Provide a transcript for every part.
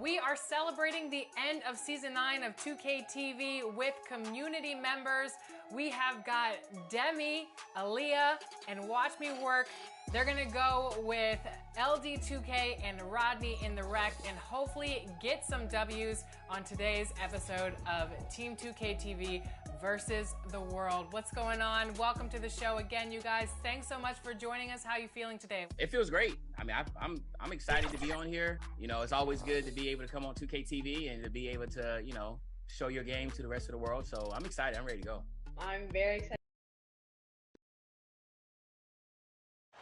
We are celebrating the end of Season 9 of 2K TV with community members. We have got Demi, Aaliyah, and Watch Me Work. They're gonna go with LD2K and Rodney in the Wreck and hopefully get some W's on today's episode of Team 2K TV versus the world. What's going on? Welcome to the show again, you guys. Thanks so much for joining us. How are you feeling today? It feels great. I mean, I'm excited to be on here. You know, it's always good to be able to come on 2K TV and to be able to, you know, show your game to the rest of the world. So I'm excited. I'm ready to go. I'm very excited.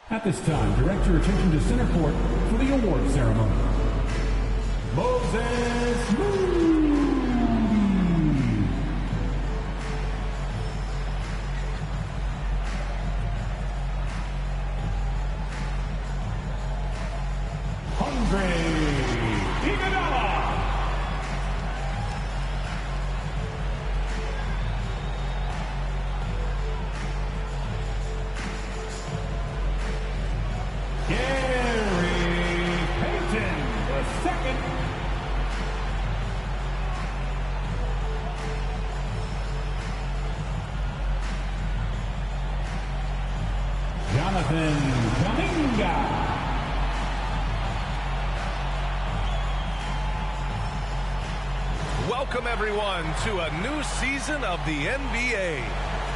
At this time, direct your attention to center court for the award ceremony. Moses Moody. Andre Iguodala. Jonathan Kaminga. Welcome everyone to a new season of the NBA.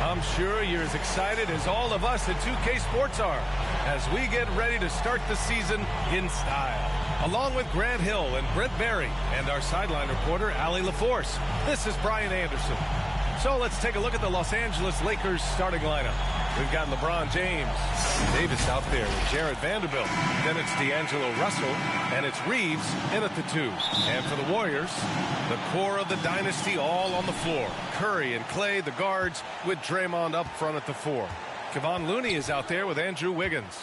I'm sure you're as excited as all of us at 2K Sports are as we get ready to start the season in style. Along with Grant Hill and Brent Berry and our sideline reporter, Allie LaForce, this is Brian Anderson. So let's take a look at the Los Angeles Lakers starting lineup. We've got LeBron James, Davis out there with Jared Vanderbilt. Then it's D'Angelo Russell, and it's Reeves in at the 2. And for the Warriors, the core of the dynasty all on the floor. Curry and Clay, the guards, with Draymond up front at the 4. Kevon Looney is out there with Andrew Wiggins.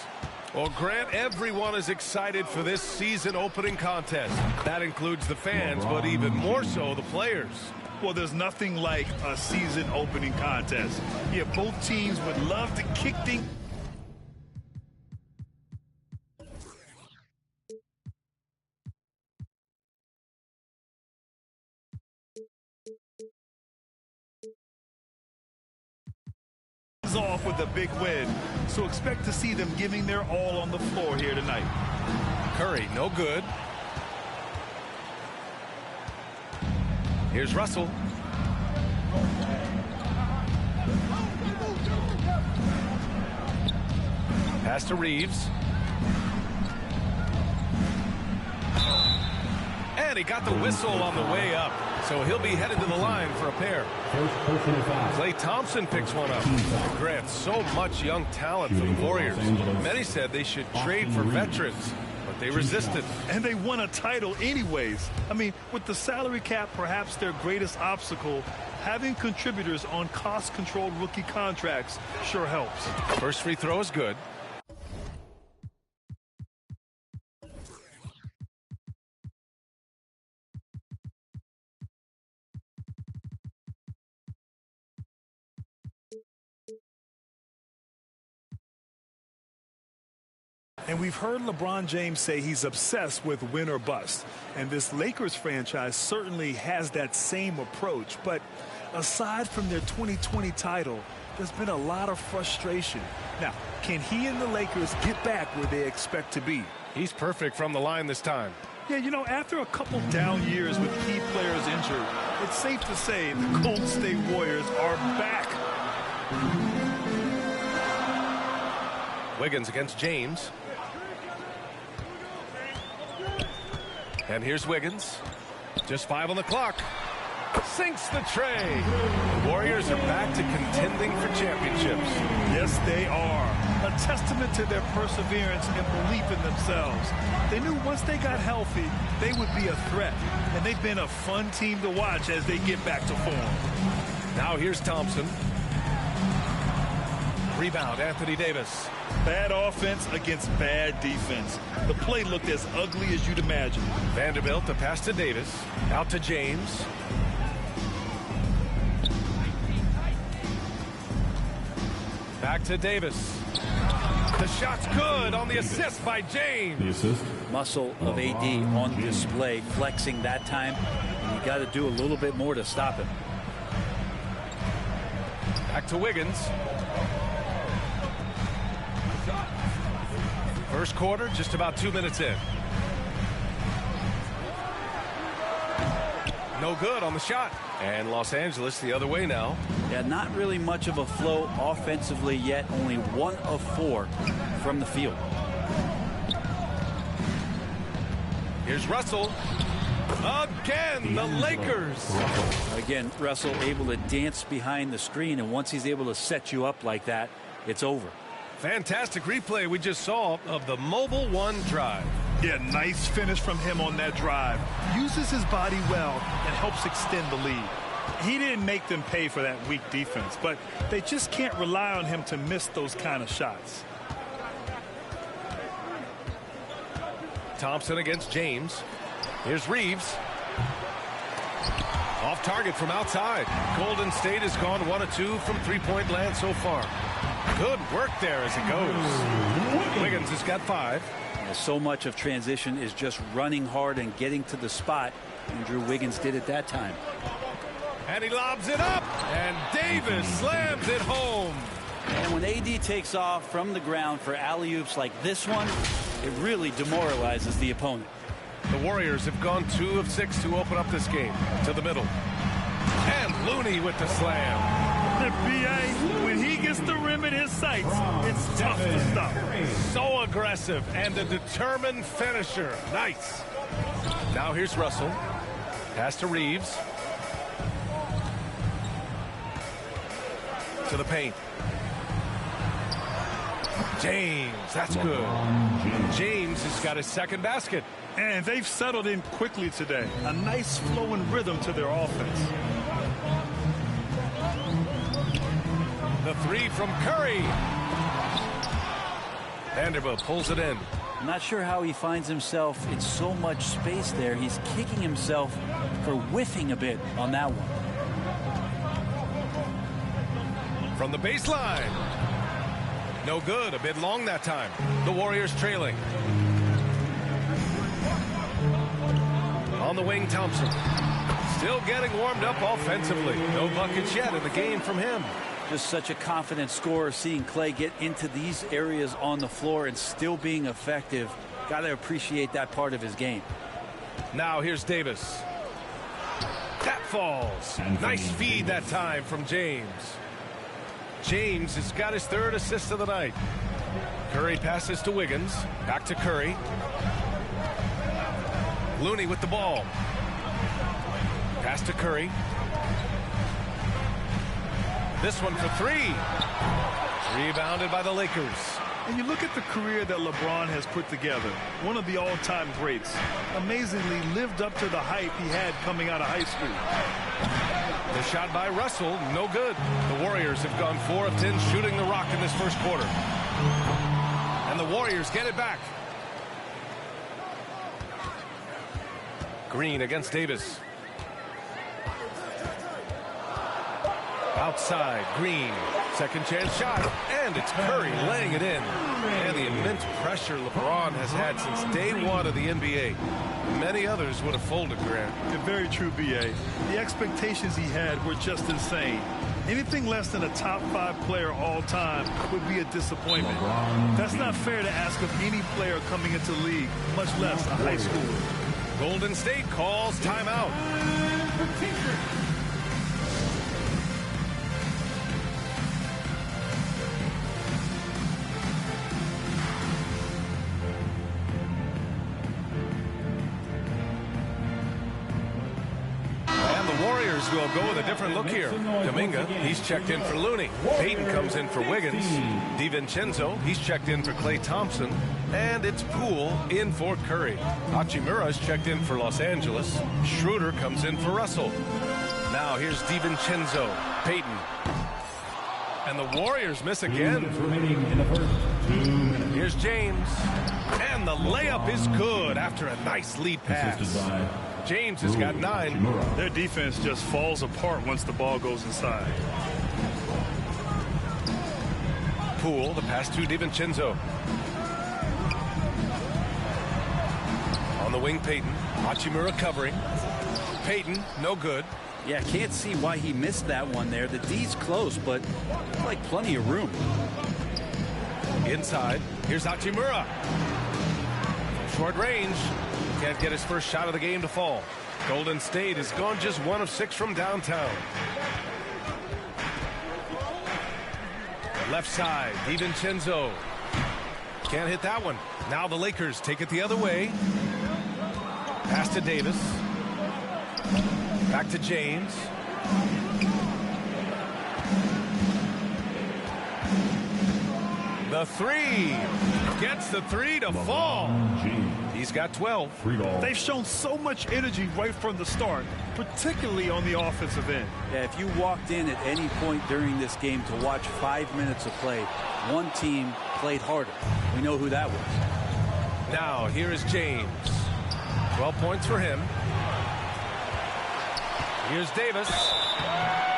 Well, Grant, everyone is excited for this season opening contest. That includes the fans, but even more so the players. Well, there's nothing like a season opening contest. Yeah, both teams would love to kick things off with a big win. So expect to see them giving their all on the floor here tonight. Curry, no good. Here's Russell. Pass to Reeves. And he got the whistle on the way up. So he'll be headed to the line for a pair. Klay Thompson picks one up. Grant, so much young talent for the Warriors. Many said they should trade for veterans, but they resisted. And they won a title anyways. I mean, with the salary cap perhaps their greatest obstacle, having contributors on cost-controlled rookie contracts sure helps. First free throw is good. And we've heard LeBron James say he's obsessed with win or bust. And this Lakers franchise certainly has that same approach. But aside from their 2020 title, there's been a lot of frustration. Now, can he and the Lakers get back where they expect to be? He's perfect from the line this time. Yeah, you know, after a couple down years with key players injured, it's safe to say the Golden State Warriors are back. Wiggins against James. And here's Wiggins. Just 5 on the clock. Sinks the tray. The Warriors are back to contending for championships. Yes, they are. A testament to their perseverance and belief in themselves. They knew once they got healthy, they would be a threat. And they've been a fun team to watch as they get back to form. Now here's Thompson. Rebound, Anthony Davis. Bad offense against bad defense. The play looked as ugly as you'd imagine. Vanderbilt, the pass to Davis. Out to James. Back to Davis. The shot's good on the assist by James. The assist. Muscle of AD on display, flexing that time. And you got to do a little bit more to stop him. Back to Wiggins. First quarter, just about 2 minutes in. No good on the shot. And Los Angeles the other way now. Yeah, not really much of a flow offensively yet. Only 1 of 4 from the field. Here's Russell. Again, the Lakers. Again, Russell able to dance behind the screen, and once he's able to set you up like that, it's over. Fantastic replay we just saw of the Mobile One drive. Yeah, nice finish from him on that drive. Uses his body well and helps extend the lead. He didn't make them pay for that weak defense, but they just can't rely on him to miss those kind of shots. Thompson against James. Here's Reeves. Off target from outside. Golden State has gone 1 of 2 from three-point land so far. Good work there as it goes. Wiggins has got 5. So much of transition is just running hard and getting to the spot. Andrew Wiggins did it that time. And he lobs it up. And Davis slams it home. And when AD takes off from the ground for alley-oops like this one, it really demoralizes the opponent. The Warriors have gone 2 of 6 to open up this game. To the middle. And Looney with the slam. The BA, when he gets the rim in his sights, it's tough to stop. So aggressive and a determined finisher. Nice. Now here's Russell. Pass to Reeves. To the paint. James, that's good. James has got his second basket. And they've settled in quickly today. A nice flowing rhythm to their offense. The 3 from Curry. Vanderbilt pulls it in. I'm not sure how he finds himself in so much space there. He's kicking himself for whiffing a bit on that one. From the baseline. No good. A bit long that time. The Warriors trailing. On the wing, Thompson. Still getting warmed up offensively. No buckets yet in the game from him. Just such a confident scorer, seeing Clay get into these areas on the floor and still being effective. Got to appreciate that part of his game. Now here's Davis. That falls. Nice feed that time from James. James has got his 3rd assist of the night. Curry passes to Wiggins. Back to Curry. Looney with the ball. Pass to Curry. This one for 3. Rebounded by the Lakers. And you look at the career that LeBron has put together. One of the all-time greats. Amazingly lived up to the hype he had coming out of high school. The shot by Russell, no good. The Warriors have gone 4 of 10 shooting the rock in this first quarter. And the Warriors get it back. Green against Davis. Outside, Green. Second chance shot. And it's Curry laying it in. And the immense pressure LeBron has had since day 1 of the NBA. Many others would have folded, Grant. Very true, B.A. The expectations he had were just insane. Anything less than a top 5 player all time would be a disappointment. That's not fair to ask of any player coming into the league, much less a high schooler. Golden State calls timeout. Will go with a different look here. Dominga, he's checked in for Looney. Payton comes in for Wiggins. DiVincenzo, he's checked in for Klay Thompson. And it's Poole in for Curry. Hachimura's checked in for Los Angeles. Schroeder comes in for Russell. Now here's DiVincenzo, Payton. And the Warriors miss again. Here's James. And the layup is good after a nice lead pass. James has got 9. Their defense just falls apart once the ball goes inside. Poole, the pass to DiVincenzo. On the wing, Payton. Hachimura covering. Payton, no good. Yeah, can't see why he missed that one there. The D's close, but like plenty of room. Inside, here's Hachimura. Short range, can't get his first shot of the game to fall. Golden State has gone just 1 of 6 from downtown. Left side, DiVincenzo. Can't hit that one. Now the Lakers take it the other way. Pass to Davis. Back to James. The three. Gets the three to fall. He's got 12. They've shown so much energy right from the start, particularly on the offensive end. Yeah, if you walked in at any point during this game to watch 5 minutes of play, one team played harder. We know who that was. Now, here is James. 12 points for him. Here's Davis.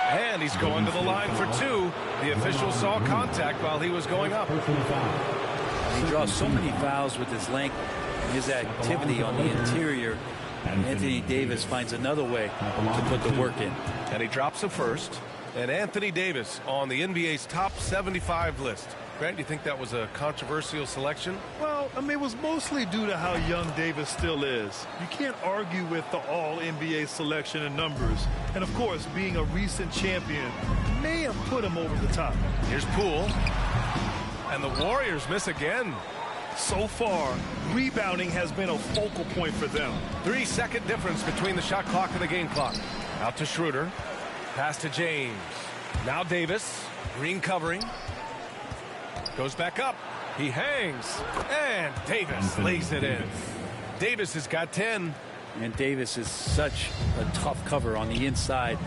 And he's going to the line for 2. The official saw contact while he was going up. He draws so many fouls with his length and his activity on the interior. Anthony Davis finds another way to put the work in. And he drops a first. And Anthony Davis on the NBA's top 75 list. Grant, do you think that was a controversial selection? Well, I mean, it was mostly due to how young Davis still is. You can't argue with the all-NBA selection and numbers. And, of course, being a recent champion may have put him over the top. Here's Poole. And the Warriors miss again. So far, rebounding has been a focal point for them. 3-second difference between the shot clock and the game clock. Out to Schroeder. Pass to James. Now Davis. Green covering. Goes back up. He hangs. And Davis lays it in. Davis has got 10. And Davis is such a tough cover on the inside.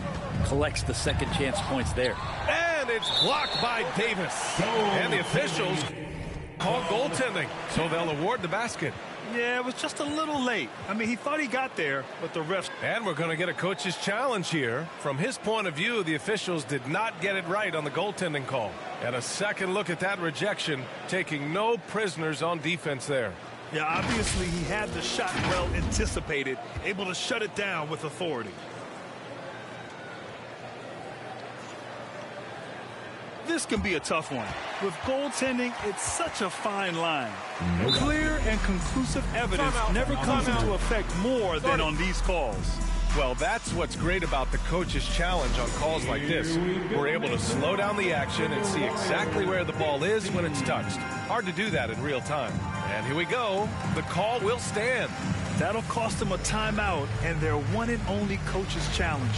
Collects the second chance points there. And it's blocked by Davis. And the officials call goaltending, so they'll award the basket. Yeah, it was just a little late. I mean, he thought he got there, but the refs... And we're going to get a coach's challenge here. From his point of view, the officials did not get it right on the goaltending call. And a second look at that rejection, taking no prisoners on defense there. Yeah, obviously he had the shot well anticipated, able to shut it down with authority. This can be a tough one. With goaltending, it's such a fine line. Clear and conclusive evidence never comes into effect more than on these calls. Well, that's what's great about the coach's challenge on calls like this. We're able to slow down the action and see exactly where the ball is when it's touched. Hard to do that in real time. And here we go. The call will stand. That'll cost them a timeout and their one and only coach's challenge.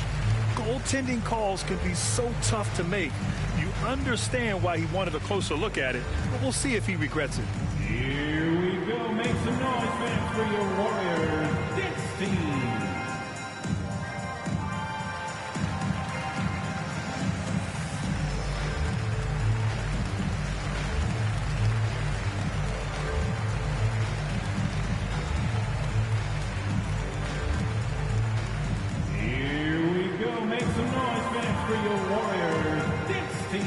Goaltending calls can be so tough to make. You understand why he wanted a closer look at it, but we'll see if he regrets it. Here we go. Make some noise, fans, for your Warriors. 16. For your Warriors, 16.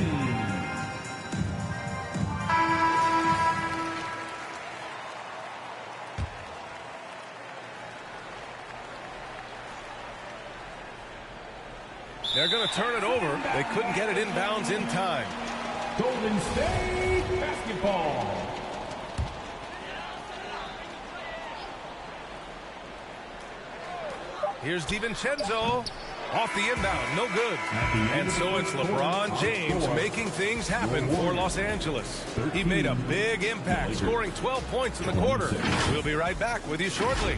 They're going to turn it over. They couldn't get it inbounds in time. Golden State basketball. Here's DiVincenzo. Off the inbound, no good. And so it's LeBron James making things happen for Los Angeles. He made a big impact, scoring 12 points in the quarter. We'll be right back with you shortly.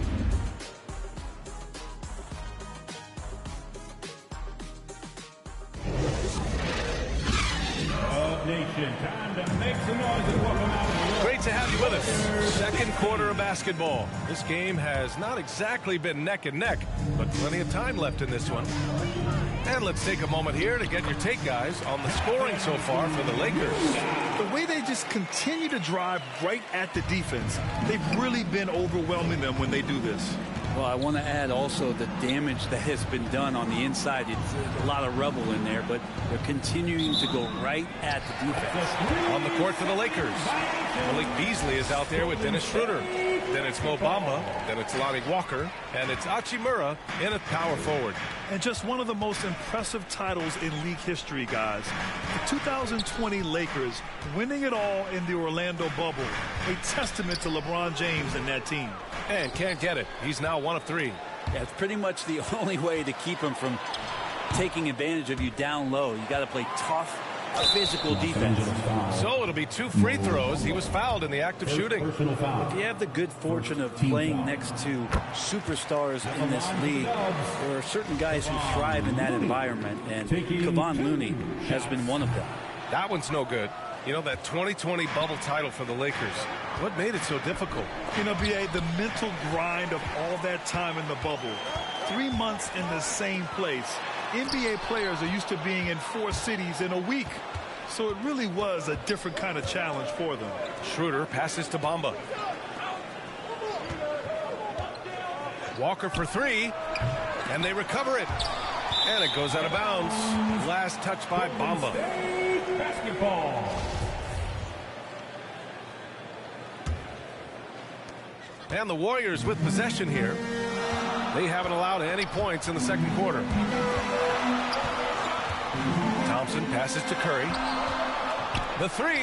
Nation, time to make some noise and welcome out. Great to have you with us. Second quarter of basketball. This game has not exactly been neck and neck, but plenty of time left in this one. And let's take a moment here to get your take, guys, on the scoring so far for the Lakers. The way they just continue to drive right at the defense, they've really been overwhelming them when they do this. Well, I want to add also the damage that has been done on the inside. It's a lot of rubble in there, but they're continuing to go right at the defense. On the court for the Lakers, Malik Beasley is out there with Dennis Schroeder. Then it's Mo Bamba, then it's Lonnie Walker, and it's Hachimura in at power forward. And just one of the most impressive titles in league history, guys. The 2020 Lakers winning it all in the Orlando bubble. A testament to LeBron James and that team. And can't get it. He's now 1 of 3. Yeah, it's pretty much the only way to keep him from taking advantage of you down low. You got to play tough, physical defense. So it'll be 2 free throws. He was fouled in the act of shooting. If you have the good fortune of playing next to superstars in this league, there are certain guys who thrive in that environment, and Kevon Looney has been one of them. That one's no good. You know, that 2020 bubble title for the Lakers, what made it so difficult? You know, B.A., the mental grind of all that time in the bubble. 3 months in the same place. NBA players are used to being in 4 cities in a week. So it really was a different kind of challenge for them. Schroeder passes to Bamba. Walker for 3, and they recover it. And it goes out of bounds. Last touch by Bamba. Basketball. And the Warriors with possession here. They haven't allowed any points in the second quarter. Thompson passes to Curry. The 3.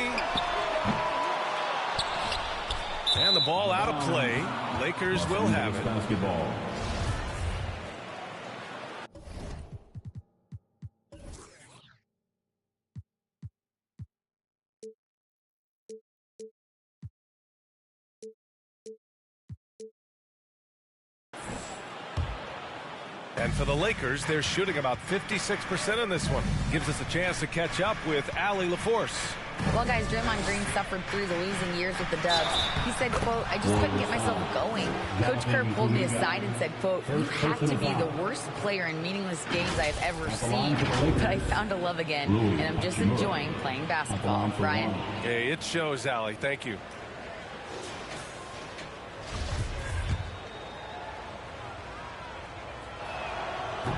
And the ball out of play. Lakers will have it. Basketball. And for the Lakers, they're shooting about 56% in this one. Gives us a chance to catch up with Allie LaForce. Well, guys, Draymond Green suffered through the losing years with the Dubs. He said, quote, "I just couldn't get myself going." Coach Kerr pulled me aside and said, quote, "You have to be the worst player in meaningless games I've ever seen. But I found a love again, and I'm just enjoying playing basketball." Brian? Hey, it shows, Allie. Thank you.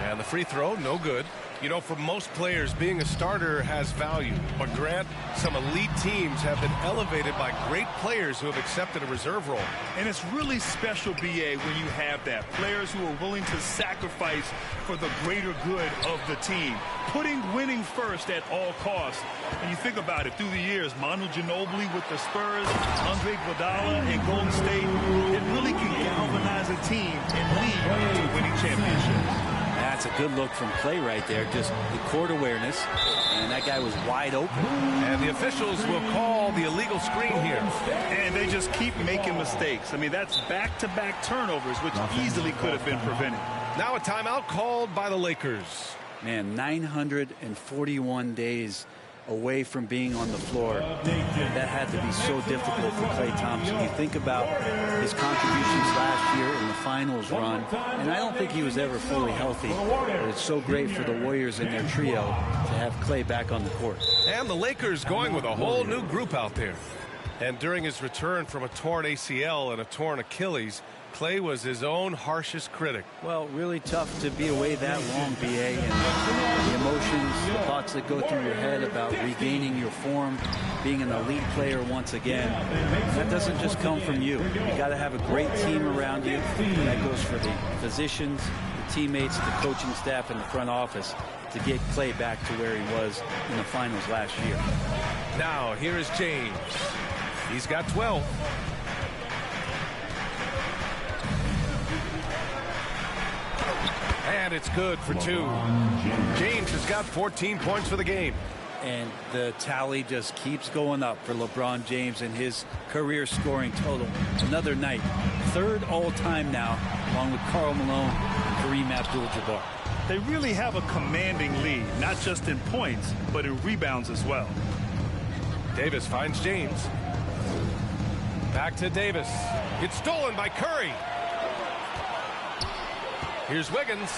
And the free throw, no good. You know, for most players, being a starter has value. But Grant, some elite teams have been elevated by great players who have accepted a reserve role. And it's really special, B.A., when you have that. Players who are willing to sacrifice for the greater good of the team. Putting winning first at all costs. And you think about it, through the years, Manu Ginobili with the Spurs, Andre Iguodala in Golden State, it really can galvanize a team and lead to winning championships. That's a good look from Clay right there. Just the court awareness, and that guy was wide open. And the officials will call the illegal screen here. And they just keep making mistakes. I mean, that's back-to-back turnovers, which easily could have been prevented. Now a timeout called by the Lakers. Man, 941 days away from being on the floor. That had to be so difficult for Klay Thompson. You think about his contributions last year in the finals run, and I don't think he was ever fully healthy. But it's so great for the Warriors and their trio to have Klay back on the court. And the Lakers going with a whole new group out there. And during his return from a torn ACL and a torn Achilles, Klay was his own harshest critic. Well, really tough to be away that long, B.A., and the emotions, the thoughts that go through your head about regaining your form, being an elite player once again. That doesn't just come from you. You got to have a great team around you. And that goes for the physicians, the teammates, the coaching staff, and the front office to get Klay back to where he was in the finals last year. Now, here is James. He's got 12. And it's good for 2. James has got 14 points for the game. And the tally just keeps going up for LeBron James and his career scoring total. Another night. 3rd all-time now, along with Karl Malone and Kareem Abdul-Jabbar. They really have a commanding lead, not just in points, but in rebounds as well. Davis finds James. Back to Davis. It's stolen by Curry. Here's Wiggins.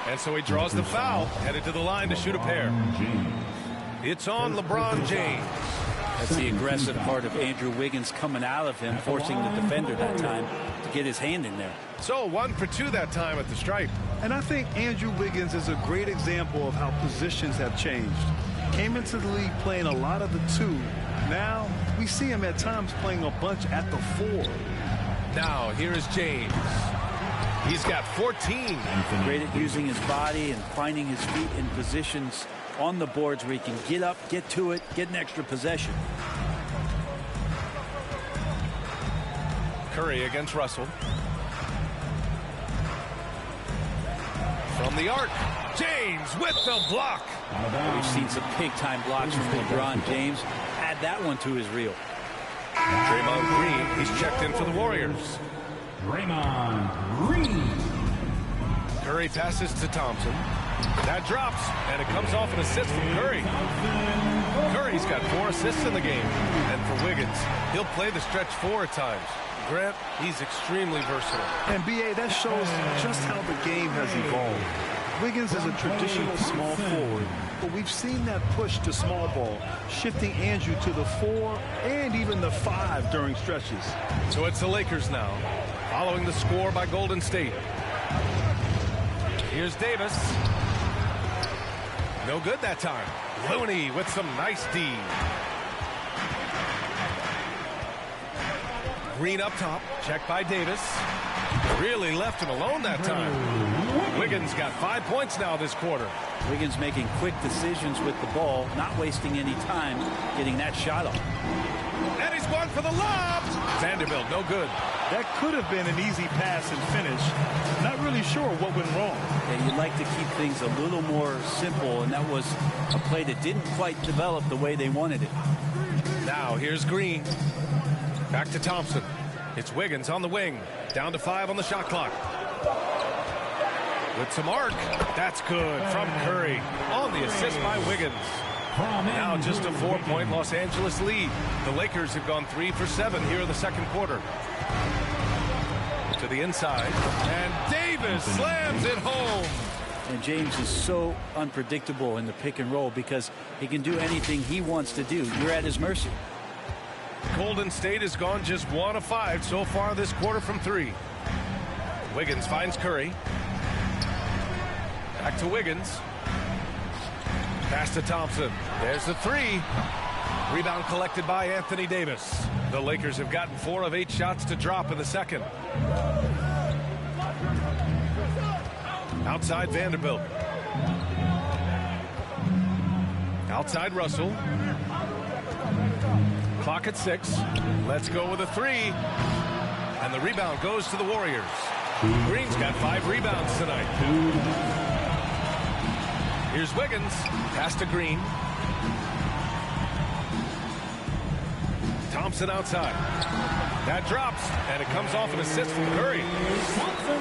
And so he draws the foul, headed to the line to shoot a pair. It's on LeBron James. That's the aggressive part of Andrew Wiggins coming out of him, forcing the defender that time to get his hand in there. So 1 for 2 that time at the stripe. And I think Andrew Wiggins is a great example of how positions have changed. Came into the league playing a lot of the 2. Now we see him at times playing a bunch at the 4. Now here is James. He's got 14. Great at using his body and finding his feet in positions on the boards where he can get up, get to it, get an extra possession. Curry against Russell. From the arc, James with the block. We've seen some big-time blocks from LeBron James. Add that one to his reel. Draymond Green, he's checked in for the Warriors. Draymond Green. Curry passes to Thompson. That drops, and it comes off an assist from Curry. Curry's got 4 assists in the game. And for Wiggins, he'll play the stretch 4 at times. Grant, he's extremely versatile. And B.A., that shows just how the game has evolved. Wiggins is a traditional small forward, but we've seen that push to small ball, shifting Andrew to the 4 and even the 5 during stretches. So it's the Lakers now, following the score by Golden State. Here's Davis. No good that time. Looney with some nice D. Green up top, checked by Davis. Really left him alone that time. Wiggins got 5 points now this quarter. Wiggins making quick decisions with the ball, not wasting any time getting that shot off. And he's going for the lob. Vanderbilt, no good. That could have been an easy pass and finish. Not really sure what went wrong. And you'd like to keep things a little more simple, and that was a play that didn't quite develop the way they wanted it. Now here's Green. Back to Thompson. It's Wiggins on the wing. Down to 5 on the shot clock. With some arc. That's good from Curry. On the assist by Wiggins. Now just a 4-point Los Angeles lead. The Lakers have gone 3 for 7 here in the second quarter. To the inside. And Davis slams it home. And James is so unpredictable in the pick and roll because he can do anything he wants to do. You're at his mercy. Golden State has gone just 1 of 5 so far this quarter from 3. Wiggins finds Curry. Back to Wiggins. Pass to Thompson. There's the 3. Rebound collected by Anthony Davis. The Lakers have gotten 4 of 8 shots to drop in the second. Outside Vanderbilt. Outside Russell. Clock at 6. Let's go with a 3. And the rebound goes to the Warriors. Green's got 5 rebounds tonight. Here's Wiggins. Pass to Green. Thompson outside. That drops, and it comes off an assist from Curry.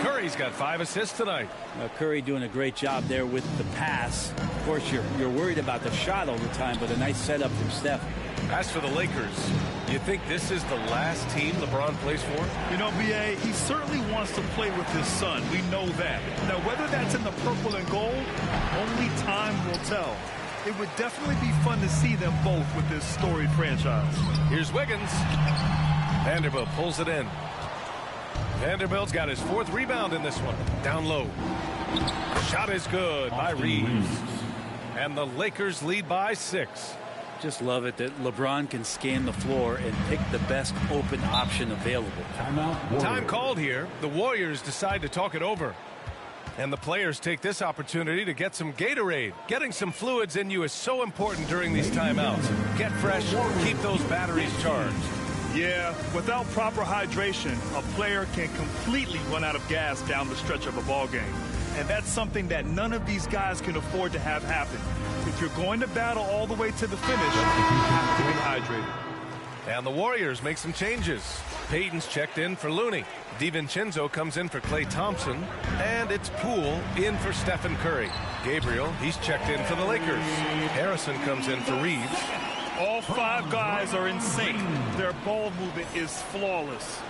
Curry's got 5 assists tonight. Curry doing a great job there with the pass. Of course, you're worried about the shot all the time, but a nice setup from Steph. As for the Lakers, you think this is the last team LeBron plays for? You know, B.A., he certainly wants to play with his son. We know that. Now, whether that's in the purple and gold, only time will tell. It would definitely be fun to see them both with this storied franchise. Here's Wiggins. Vanderbilt pulls it in. Vanderbilt's got his 4th rebound in this one. Down low. Shot is good by Reeves. And the Lakers lead by 6. Just love it that LeBron can scan the floor and pick the best open option available. Time called here. The Warriors decide to talk it over. And the players take this opportunity to get some Gatorade. Getting some fluids in you is so important during these timeouts. Get fresh, keep those batteries charged. Yeah, without proper hydration, a player can completely run out of gas down the stretch of a ball game. And that's something that none of these guys can afford to have happen. If you're going to battle all the way to the finish, you have to be hydrated. And the Warriors make some changes. Payton's checked in for Looney. DiVincenzo comes in for Klay Thompson. And it's Poole in for Stephen Curry. Gabriel, he's checked in for the Lakers. Harrison comes in for Reeves. All 5 guys are in sync. Their ball movement is flawless.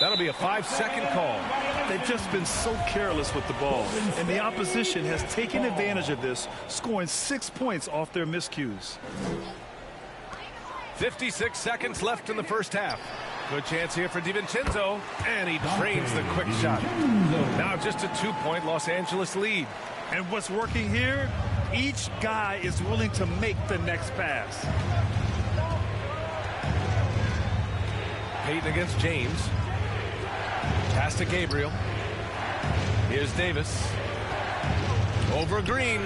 That'll be a 5-second call. They've just been so careless with the ball. And the opposition has taken advantage of this, scoring 6 points off their miscues. 56 seconds left in the first half. Good chance here for DiVincenzo, and he drains the quick shot. Now just a 2-point Los Angeles lead. And what's working here, each guy is willing to make the next pass. Payton against James. Pass to Gabriel. Here's Davis. Over Green.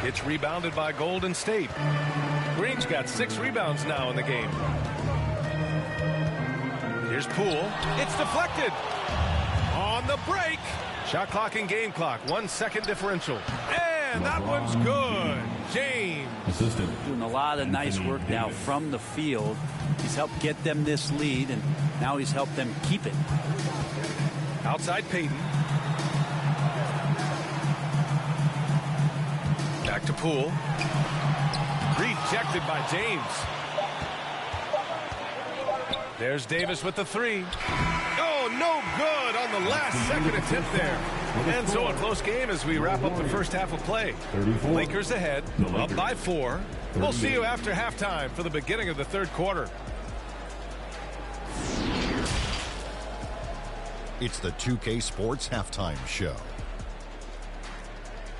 It's rebounded by Golden State. Green's got 6 rebounds now in the game. Here's Poole. It's deflected. On the break. Shot clock and game clock. 1 second differential. And that one's good. James. Doing a lot of nice work now from the field. He's helped get them this lead, and now he's helped them keep it. Outside Payton. Back to Poole. Rejected by James. There's Davis with the 3. Oh, no good on the last second attempt there. And so a close game as we wrap up the first half of play. Lakers ahead, up by 4. We'll see you after halftime for the beginning of the third quarter. It's the 2K Sports Halftime Show.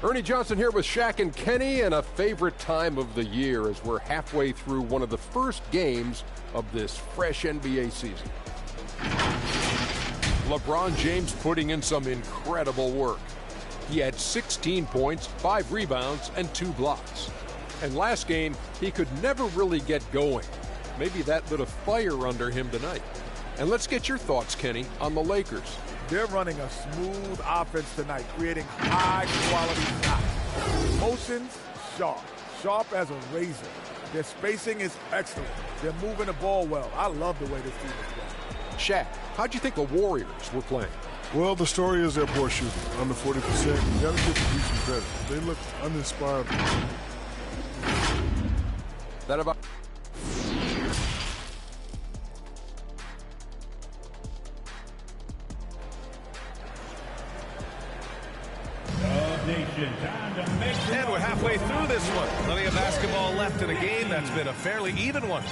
Ernie Johnson here with Shaq and Kenny, and a favorite time of the year as we're halfway through one of the first games of this fresh NBA season. LeBron James putting in some incredible work. He had 16 points, 5 rebounds, and 2 blocks. And last game, he could never really get going. Maybe that lit a fire under him tonight. And let's get your thoughts, Kenny, on the Lakers. They're running a smooth offense tonight, creating high-quality shots. Motions, sharp as a razor. Their spacing is excellent. They're moving the ball well. I love the way this team is playing. Shaq, how'd you think the Warriors were playing? Well, the story is their poor shooting, under 40%. You got to give the some credit. They look uninspired. That about... And we're halfway through this one. Plenty of basketball left in a game that's been a fairly even one.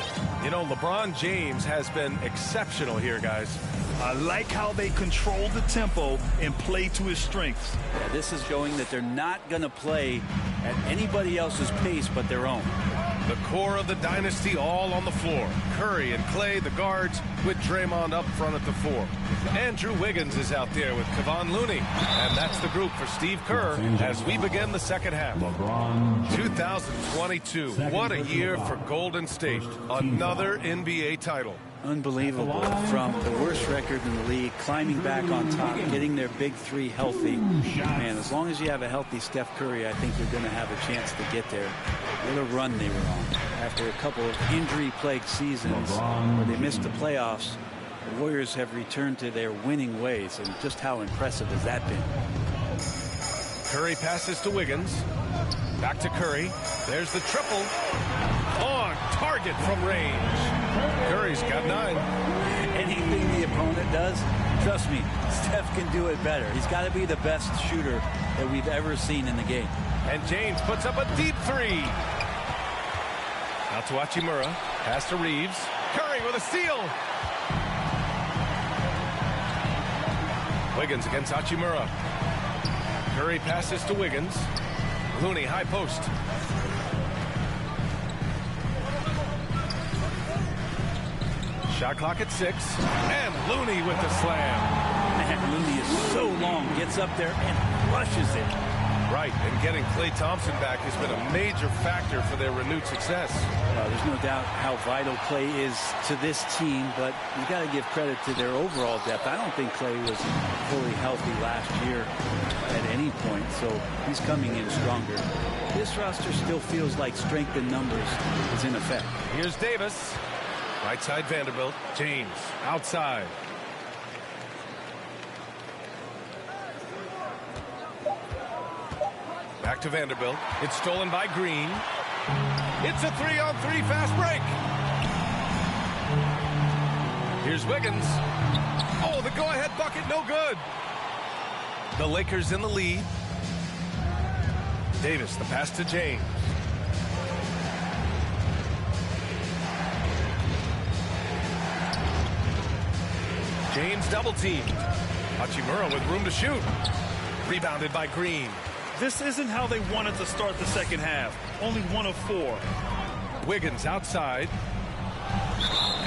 You know, LeBron James has been exceptional here, guys. I like how they control the tempo and play to his strengths. Yeah, this is showing that they're not going to play at anybody else's pace but their own. The core of the dynasty all on the floor. Curry and Clay, the guards, with Draymond up front at the 4. Andrew Wiggins is out there with Kevon Looney. And that's the group for Steve Kerr as we begin the second half. 2022. What a year for Golden State. Another NBA title. Unbelievable. From the worst record in the league, climbing back on top, getting their big 3 healthy. Man, as long as you have a healthy Steph Curry, I think you're going to have a chance to get there. What a run they were on. After a couple of injury-plagued seasons where they missed the playoffs, the Warriors have returned to their winning ways, and just how impressive has that been? Curry passes to Wiggins. Back to Curry. There's the triple. On target from range. Curry's got 9. Anything the opponent does, trust me, Steph can do it better. He's got to be the best shooter that we've ever seen in the game. And James puts up a deep 3. Out to Hachimura. Pass to Reeves. Curry with a steal. Wiggins against Hachimura. Curry passes to Wiggins. Looney, high post. Shot clock at 6. And Looney with the slam. Man, Looney is so long, gets up there and crushes it. Right, and getting Klay Thompson back has been a major factor for their renewed success. There's no doubt how vital Klay is to this team, but you got to give credit to their overall depth. I don't think Klay was fully healthy last year at any point, so he's coming in stronger. This roster still feels like strength in numbers is in effect. Here's Davis. Right side Vanderbilt. James outside. Back to Vanderbilt. It's stolen by Green. It's a 3-on-3 fast break. Here's Wiggins. Oh, the go-ahead bucket, no good. The Lakers in the lead. Davis, the pass to James. James double team. Hachimura with room to shoot. Rebounded by Green. This isn't how they wanted to start the second half. Only 1 of 4. Wiggins outside.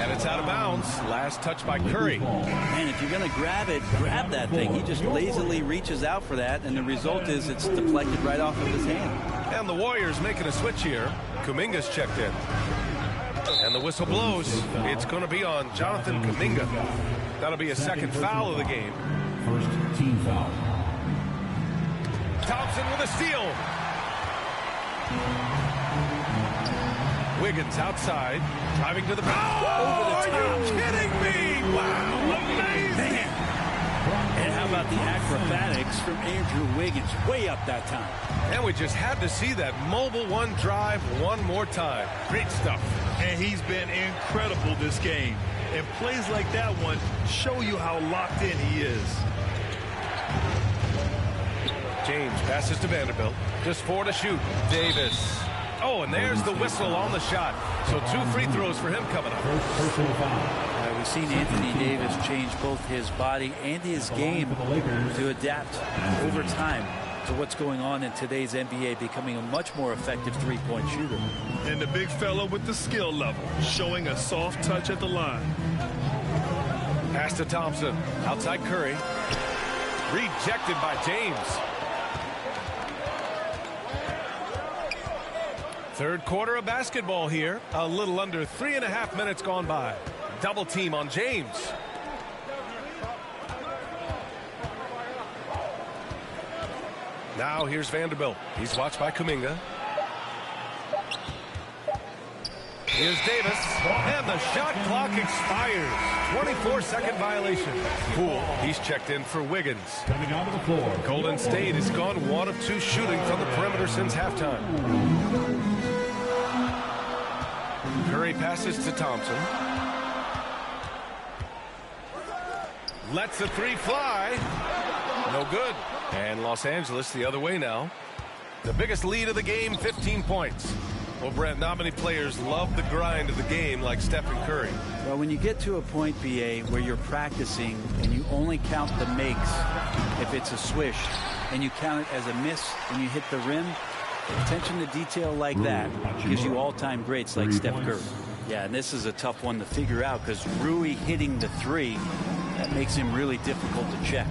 And it's out of bounds. Last touch by Curry. And if you're going to grab it, grab that thing. He just lazily reaches out for that, and the result is it's deflected right off of his hand. And the Warriors making a switch here. Kuminga's checked in. And the whistle blows. It's going to be on Jonathan Kuminga. That'll be a second foul of the game. First team foul. Thompson with a steal. Wiggins outside, driving to the back. Oh, are you kidding me? Wow, amazing. And how about the acrobatics from Andrew Wiggins? Way up that time. And we just had to see that mobile one drive one more time. Great stuff. And he's been incredible this game. And plays like that one show you how locked in he is. James passes to Vanderbilt. Just 4 to shoot. Davis. Oh, and there's the whistle on the shot. So 2 free throws for him coming up. We've seen Anthony Davis change both his body and his game to adapt over time to what's going on in today's NBA, becoming a much more effective three-point shooter. And the big fella with the skill level, showing a soft touch at the line. Pass to Thompson. Outside Curry. Rejected by James. Third quarter of basketball here. A little under 3.5 minutes gone by. Double team on James. Now here's Vanderbilt. He's watched by Kuminga. Here's Davis. And the shot clock expires. 24-second violation. Poole, he's checked in for Wiggins. Coming onto the floor. Golden State has gone 1 of 2 shooting from the perimeter since halftime. Curry passes to Thompson. Lets the 3 fly. No good. And Los Angeles the other way now. The biggest lead of the game, 15 points. Well, Brent, not many players love the grind of the game like Stephen Curry. Well, when you get to a point, BA, where you're practicing and you only count the makes if it's a swish, and you count it as a miss when you hit the rim, attention to detail like that gives you all-time greats like Steph Curry. Yeah, and this is a tough one to figure out because Rui hitting the 3, that makes him really difficult to check.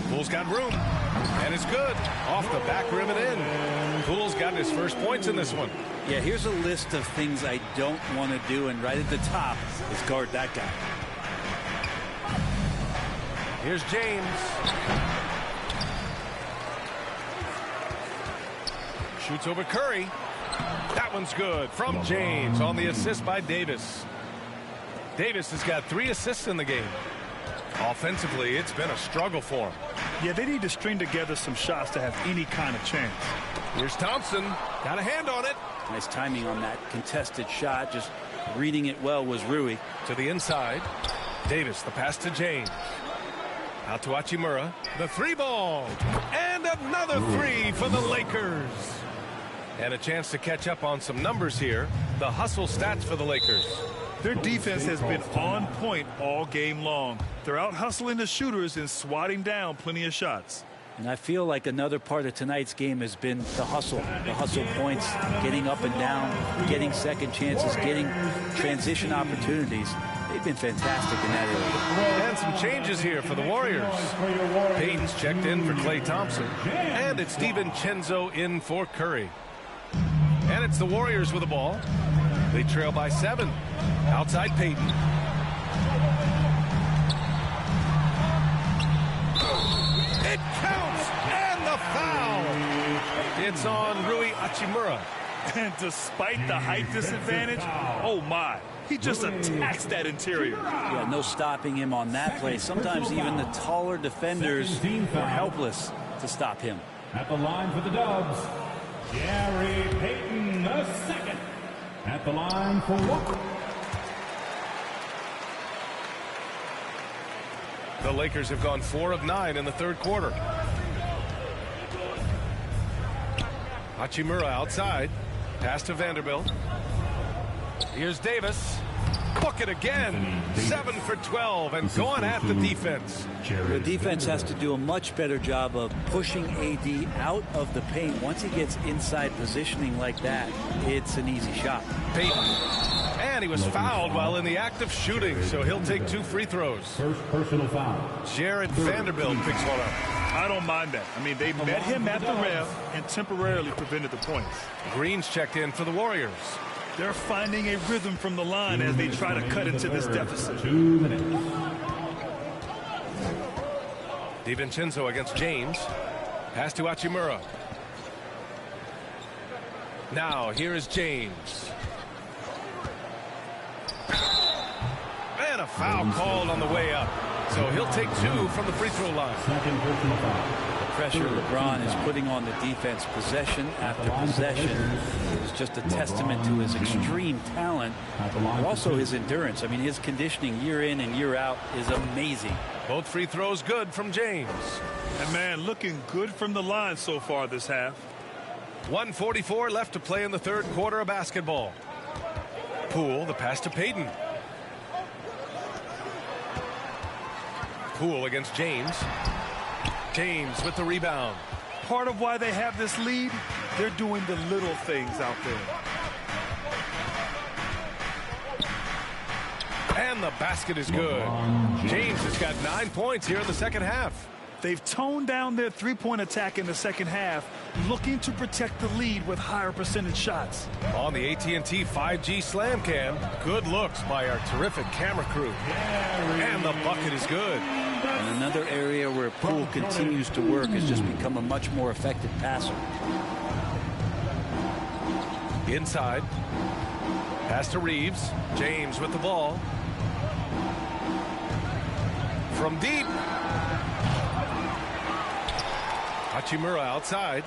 Poole's got room, and it's good. Off the back rim and in. Poole's got his first points in this one. Yeah, here's a list of things I don't want to do, and right at the top is guard that guy. Here's James. Shoots over Curry. That one's good from James on the assist by Davis. Davis has got 3 assists in the game. Offensively, it's been a struggle for him. Yeah, they need to string together some shots to have any kind of chance. Here's Thompson. Got a hand on it. Nice timing on that contested shot. Just reading it well was Rui. To the inside. Davis, the pass to James. Out to Hachimura. The 3 ball. And another 3 for the Lakers. And a chance to catch up on some numbers here. The hustle stats for the Lakers. Their defense has been on point all game long. They're out hustling the shooters and swatting down plenty of shots. And I feel like another part of tonight's game has been the hustle points, getting up and down, getting second chances, getting transition opportunities. They've been fantastic in that area. And some changes here for the Warriors. Payton's checked in for Klay Thompson. And it's DiVincenzo in for Curry. And it's the Warriors with the ball. They trail by 7. Outside Payton. It counts, and the foul. It's on Rui Hachimura. And despite the height disadvantage, oh my, he just attacks that interior. Yeah, no stopping him on that play. Sometimes even the taller defenders are helpless to stop him. At the line for the Dubs, Gary Payton II. At the line for Walker. The Lakers have gone 4 of 9 in the third quarter. Hachimura outside. Pass to Vanderbilt. Here's Davis. book it again. 7 for 12 and going at the defense. The defense has to do a much better job of pushing AD out of the paint. Once he gets inside positioning like that, it's an easy shot. Payton. And he was fouled while in the act of shooting, so he'll take 2 free throws. First personal foul. Jared Vanderbilt picks one up. I don't mind that. I mean, they met him at the rim and temporarily prevented the points. Green's checked in for the Warriors. They're finding a rhythm from the line as they try to cut into this deficit. 2 minutes. DiVincenzo against James. Pass to Hachimura. Now, here is James. And a foul called on the way up. So he'll take 2 from the free throw line. Second personal foul. The pressure LeBron is putting on the defense possession after possession is just a testament to his extreme talent, but also his endurance. I mean, his conditioning year in and year out is amazing. Both free throws good from James. And man, looking good from the line so far this half. 1:44 left to play in the third quarter of basketball. Poole, the pass to Payton. Poole against James. James with the rebound. Part of why they have this lead, they're doing the little things out there. And the basket is good. James has got 9 points here in the second half. They've toned down their three-point attack in the second half, looking to protect the lead with higher percentage shots. On the AT&T 5G Slam Cam, good looks by our terrific camera crew. And the bucket is good. And another area where Poole continues to work has just become a much more effective passer. Inside. Pass to Reeves. James with the ball. From deep. Hachimura outside.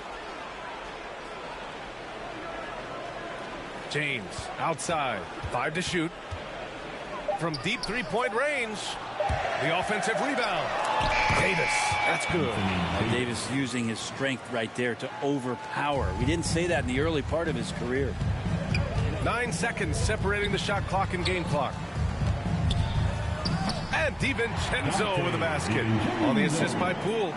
James outside. 5 to shoot. From deep three-point range. The offensive rebound. Davis. That's good. Davis using his strength right there to overpower. We didn't say that in the early part of his career. 9 seconds separating the shot clock and game clock. And DiVincenzo with a basket on the assist by Poole.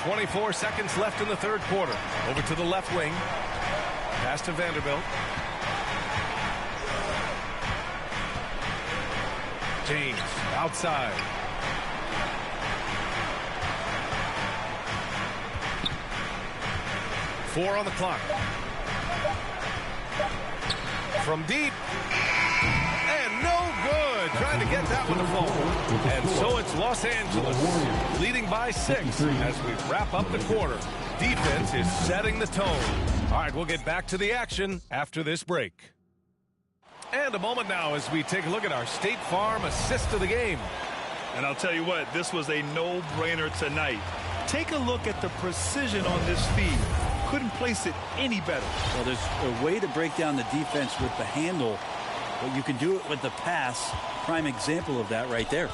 24 seconds left in the third quarter. Over to the left wing. Pass to Vanderbilt. James outside. Four on the clock. From deep. And no good. Trying to get that one to fall. And so it's Los Angeles leading by 6 as we wrap up the quarter. Defense is setting the tone. All right, we'll get back to the action after this break. And a moment now as we take a look at our State Farm assist of the game. And I'll tell you what, this was a no-brainer tonight. Take a look at the precision on this feed. Couldn't place it any better. Well, there's a way to break down the defense with the handle, but you can do it with the pass. Prime example of that right there.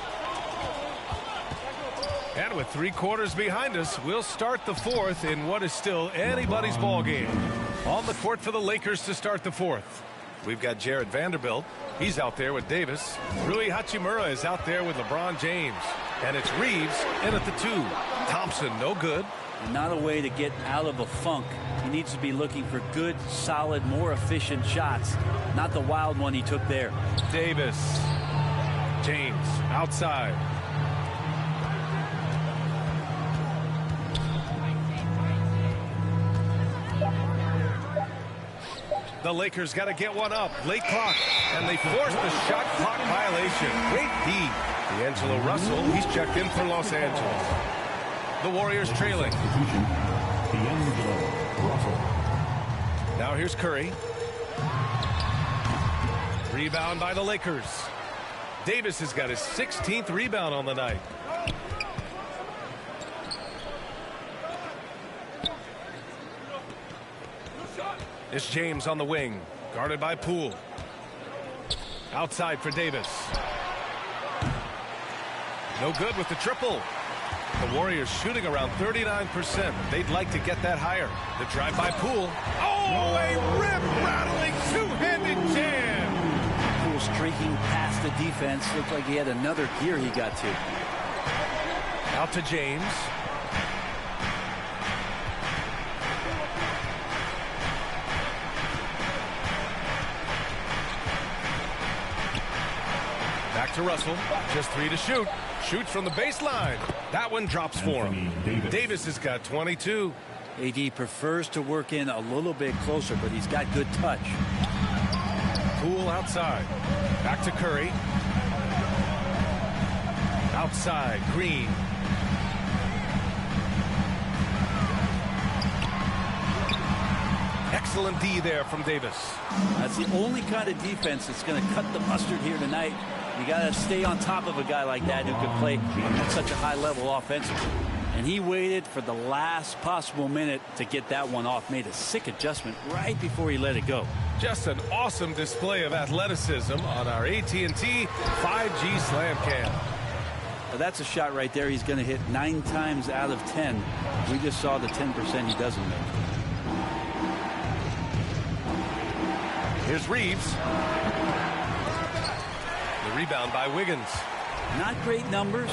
And with 3 quarters behind us, we'll start the fourth in what is still anybody's ball game. On the court for the Lakers to start the fourth. We've got Jared Vanderbilt. He's out there with Davis. Rui Hachimura is out there with LeBron James. And it's Reeves in at the 2. Thompson, no good. Not a way to get out of a funk. He needs to be looking for good, solid, more efficient shots. Not the wild one he took there. Davis. James outside. The Lakers got to get one up. Late clock. And they force the shot clock violation. Great D. D'Angelo Russell, he's checked in for Los Angeles. The Warriors trailing. Now here's Curry. Rebound by the Lakers. Davis has got his 16th rebound on the night. It's James on the wing, guarded by Poole. Outside for Davis. No good with the triple. The Warriors shooting around 39%. They'd like to get that higher. The drive by Poole. Oh, a rip-rattling two-handed jam. Poole's breaking past the defense. Looked like he had another gear he got to. Out to James. Back to Russell. Just 3 to shoot. Shoots from the baseline. That one drops for him. Davis has got 22. AD prefers to work in a little bit closer, but he's got good touch. Poole outside. Back to Curry. Outside, Green. Excellent D there from Davis. That's the only kind of defense that's going to cut the mustard here tonight. You got to stay on top of a guy like that who can play at such a high level offensively. And he waited for the last possible minute to get that one off. Made a sick adjustment right before he let it go. Just an awesome display of athleticism on our AT&T 5G Slam Cam. Well, that's a shot right there. He's going to hit 9 times out of 10. We just saw the 10% he doesn't make. Here's Reeves. The rebound by Wiggins. Not great numbers,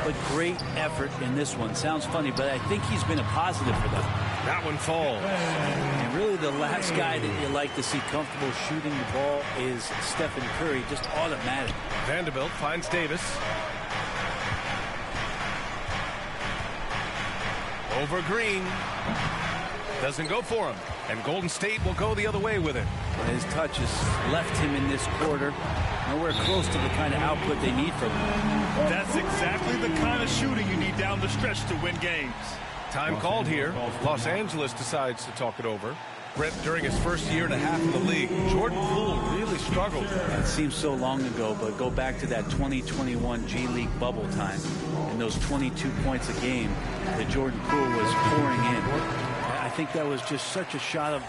but great effort in this one. Sounds funny, but I think he's been a positive for them. That one falls. And really the last guy that you like to see comfortable shooting the ball is Stephen Curry, just automatic. Vanderbilt finds Davis. Over Green. Doesn't go for him. And Golden State will go the other way with it. His touch has left him in this quarter. Nowhere close to the kind of output they need from him. That's exactly the kind of shooting you need down the stretch to win games. Time called here. Los Angeles decides to talk it over. Brett, during his first year and a half in the league, Jordan Poole really struggled. It seems so long ago, but go back to that 2021 G League bubble time. And those 22 points a game that Jordan Poole was pouring in. I think that was just such a shot of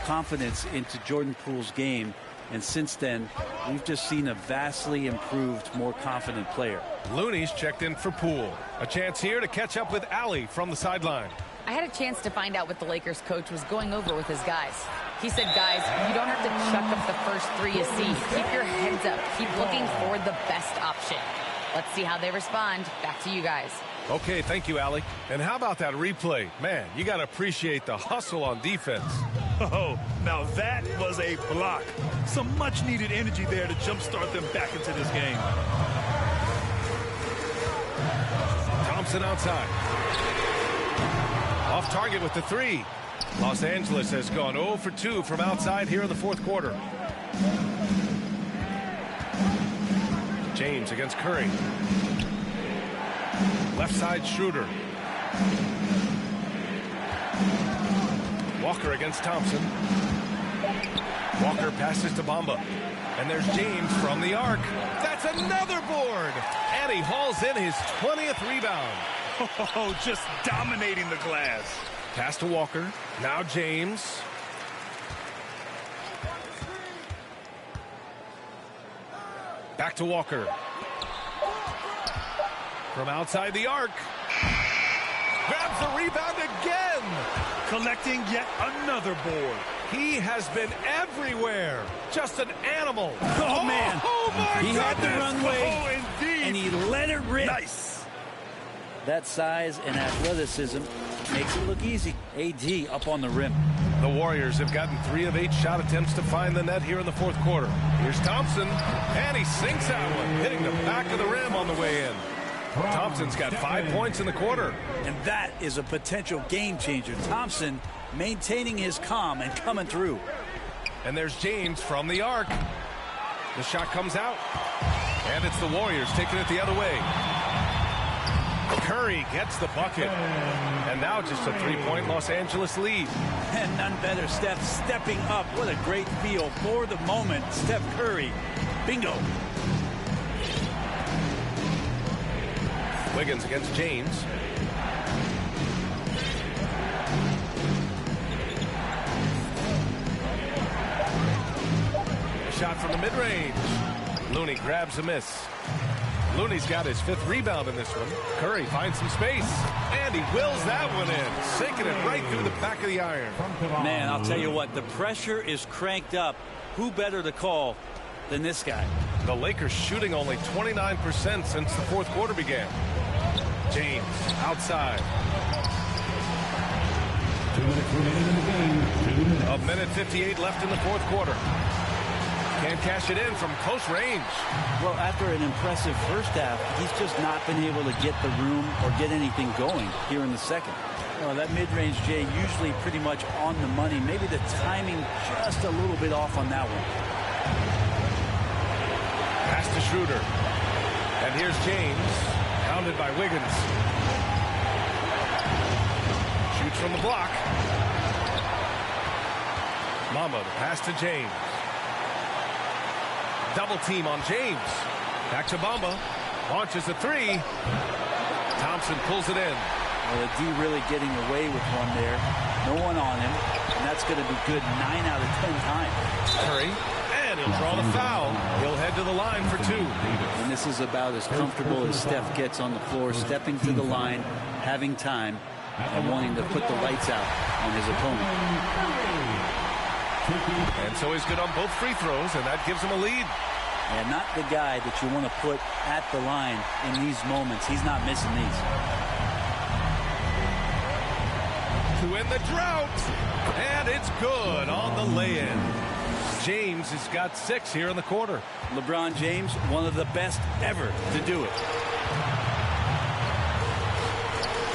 confidence into Jordan Poole's game. And since then, we've just seen a vastly improved, more confident player. Looney's checked in for Poole. A chance here to catch up with Allie from the sideline. I had a chance to find out what the Lakers coach was going over with his guys. He said, guys, you don't have to chuck up the first 3 you see. Keep your heads up. Keep looking for the best option. Let's see how they respond. Back to you guys. Okay, thank you, Allie. And how about that replay? Man, you got to appreciate the hustle on defense. Oh, now that was a block. Some much-needed energy there to jumpstart them back into this game. Thompson outside. Off target with the 3. Los Angeles has gone 0 for 2 from outside here in the fourth quarter. James against Curry. Left side Schroeder. Walker against Thompson. Walker passes to Bamba. And there's James from the arc. That's another board. And he hauls in his 20th rebound. Oh, just dominating the glass. Pass to Walker. Now James. Back to Walker. From outside the arc. Grabs the rebound again. Collecting yet another board. He has been everywhere. Just an animal. Oh, man. Oh, my He had the runway, Oh, indeed. and he let it rip. Nice. That size and athleticism makes it look easy. AD up on the rim. The Warriors have gotten 3 of 8 shot attempts to find the net here in the fourth quarter. Here's Thompson, and he sinks that one, hitting the back of the rim on the way in. Thompson's got 5 points in the quarter. And that is a potential game changer. Thompson maintaining his calm and coming through. And there's James from the arc. The shot comes out. And it's the Warriors taking it the other way. Curry gets the bucket. And now just a 3-point Los Angeles lead. And none better, Steph stepping up. What a great feel for the moment. Steph Curry. Bingo. Wiggins against James. A shot from the mid-range. Looney grabs a miss. Looney's got his 5th rebound in this one. Curry finds some space, and he wills that one in, sinking it right through the back of the iron. Man, I'll tell you what, the pressure is cranked up. Who better to call than this guy. The Lakers shooting only 29% since the fourth quarter began. James outside. 2 minutes remaining in the game. 2 minutes. A minute 58 left in the fourth quarter. Can't cash it in from close range. Well, after an impressive first half, he's just not been able to get the room or get anything going here in the second. Well, that mid-range, Jay, usually pretty much on the money. Maybe the timing just a little bit off on that one. Pass to Schroeder. And here's James, pounded by Wiggins. Shoots from the block. Mama, the pass to James. Double team on James. Back to Bamba. Launches a three. Thompson pulls it in. Well, the D really getting away with one there. No one on him. And that's going to be good 9 out of 10 times. Curry. And he'll draw the foul. He'll head to the line for 2. And this is about as comfortable as Steph gets on the floor, stepping to the line, having time, and wanting to put the lights out on his opponent. And so he's good on both free throws, and that gives him a lead. And not the guy that you want to put at the line in these moments. He's not missing these. To end the drought. And it's good on the lay-in. James has got 6 here in the quarter. LeBron James, one of the best ever to do it.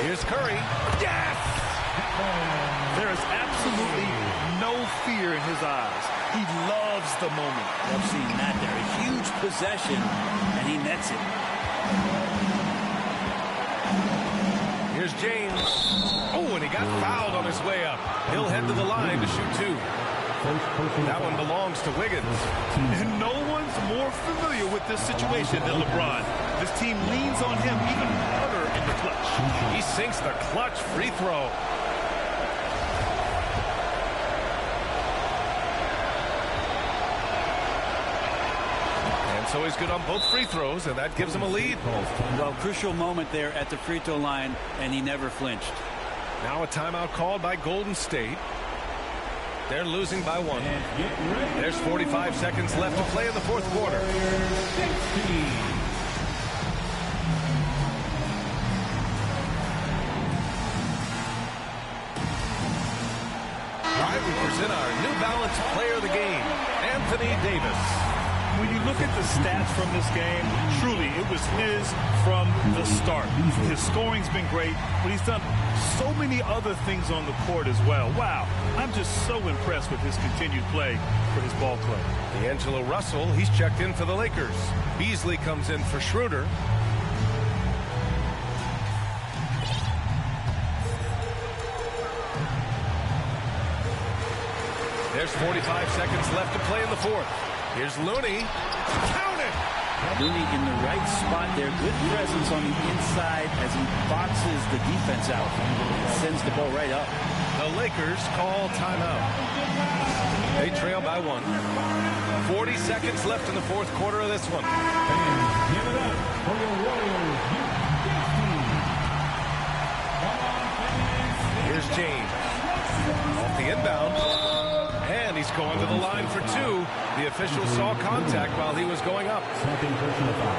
Here's Curry. Yes! There is absolutely no fear in his eyes. He loves the moment. I've seen that there. A huge possession, and he nets it. Here's James. Oh, and he got fouled on his way up. He'll head to the line to shoot 2. That one belongs to Wiggins. And no one's more familiar with this situation than LeBron. This team leans on him even harder in the clutch. He sinks the clutch free throw. So he's good on both free throws, and that gives him a lead. Well, crucial moment there at the free throw line, and he never flinched. Now a timeout called by Golden State. They're losing by 1. There's 45 seconds left to play in the fourth quarter. All right, we present our New Balance Player of the Game, Anthony Davis. When you look at the stats from this game, truly, it was his from the start. His scoring's been great, but he's done so many other things on the court as well. Wow, I'm just so impressed with his continued play for his ball club. D'Angelo Russell, he's checked in for the Lakers. Beasley comes in for Schroeder. There's 45 seconds left to play in the fourth. Here's Looney. Count it! Looney in the right spot there. Good presence on the inside as he boxes the defense out. Sends the ball right up. The Lakers call timeout. They trail by 1. 40 seconds left in the fourth quarter of this one. And give it up for the Warriors. Here's James. Off the inbound. And he's going to the line for 2. The official saw contact while he was going up.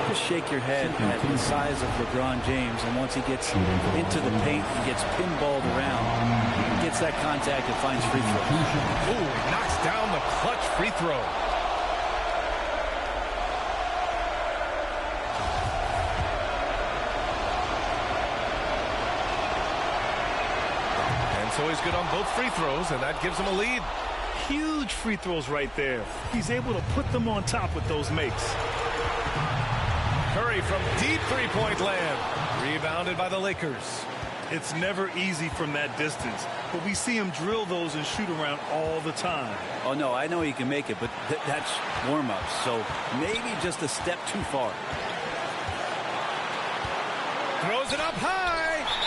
Just shake your head at the size of LeBron James, and once he gets into the paint and gets pinballed around, gets that contact and finds free throws. Ooh, knocks down the clutch free throw. And so he's good on both free throws, and that gives him a lead. Huge free throws right there. He's able to put them on top with those makes. Curry from deep three-point land. Rebounded by the Lakers. It's never easy from that distance, but we see him drill those and shoot around all the time. Oh, no, I know he can make it, but that's warm-ups, so maybe just a step too far. Throws it up high.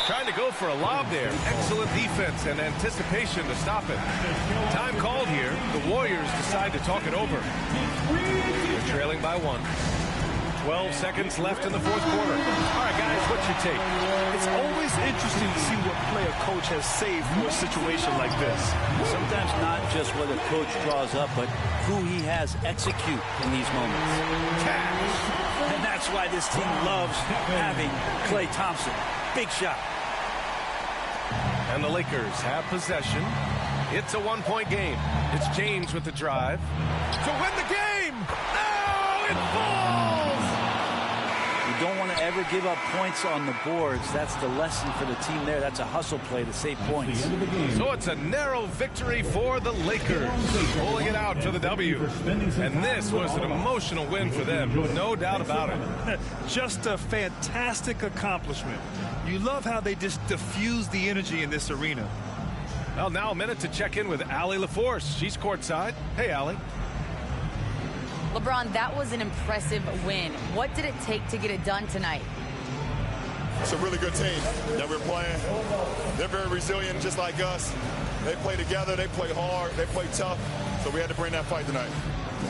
Trying to go for a lob there. Excellent defense and anticipation to stop it. Time called here. The Warriors decide to talk it over. They're trailing by 1. 12 seconds left in the fourth quarter. All right, guys, what's your take? It's always interesting to see what play a coach has saved for a situation like this. Sometimes not just what a coach draws up, but who he has execute in these moments. And that's why this team loves having Klay Thompson. Big shot. And the Lakers have possession. It's a one-point game. It's James with the drive to win the game. Oh, it falls! You don't want to ever give up points on the boards. That's the lesson for the team there. That's a hustle play to save points. So it's a narrow victory for the Lakers, pulling it out for the W. And this was an emotional win for them, no doubt about it. Just a fantastic accomplishment. You love how they just diffuse the energy in this arena. Well, now a minute to check in with Allie LaForce. She's courtside. Hey, Allie. LeBron, that was an impressive win. What did it take to get it done tonight? It's a really good team that we're playing. They're very resilient, just like us. They play together, they play hard, they play tough. So we had to bring that fight tonight.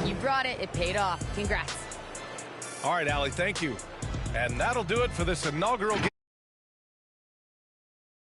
You brought it. It paid off. Congrats. All right, Allie, thank you. And that'll do it for this inaugural game.